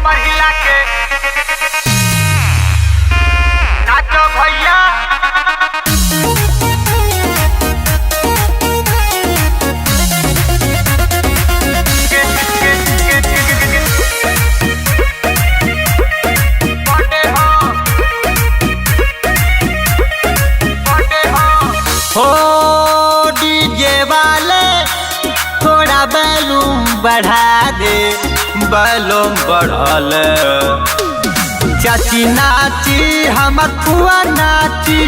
कमर हिला के नाचो भैया। हो डीजे वाले थोड़ा बैलूम बढ़ा दे, बैलूम बढ़ल। चाची नाची हमर पुआ नाची,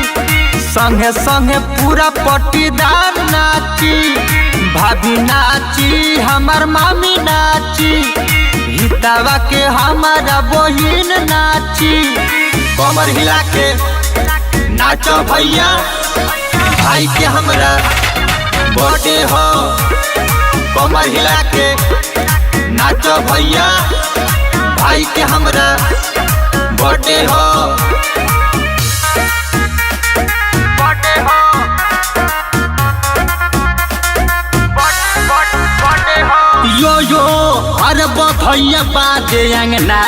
संगे संगे पूरा पट्टीदार नाची। भाभी नाची हमर मामी नाची, हितवा के हमारा बहिन नाची। कमर हिला के नाचो भैया, भाई के हमरा बर्थडे हो। कमर हिला के नाचो भैया, भाई के हमरा बर्थडे हो। बर्थडे हो, बर्थडे हो। यो यो अरे भैया बाजे अंगना,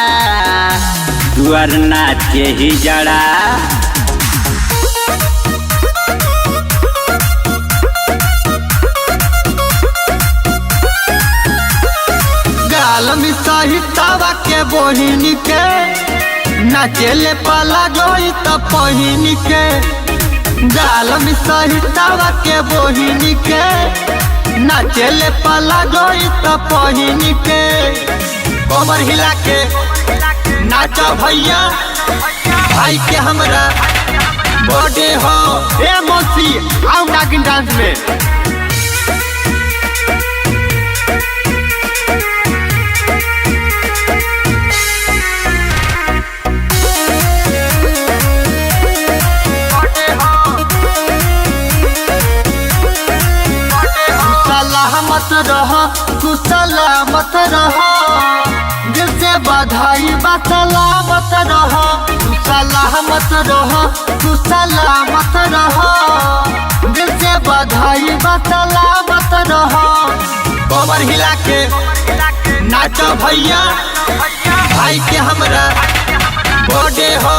दुआर नाचे ही जड़ा। साहित्वा के बहिन के नाचेले पाला जोई त पहिन के। गालम साहित्वा के बहिन के नाचेले पाला जोई त पहिन के। कमर हिला के नाचो भैया, भाई के हमरा बर्थडे हो। ए मौसी आओ नागिन डांस में। सलामत रहो तू सलामत रहो, जिससे बधाई बा सलामत रहो। तू सलामत रहो तू सलामत रहो, जिससे बधाई बा सलामत रहो। कमर हिला के नाचो भैया, भाई के हमरा बर्थडे हो।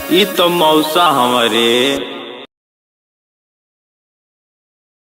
ई तो मौसा हमारे।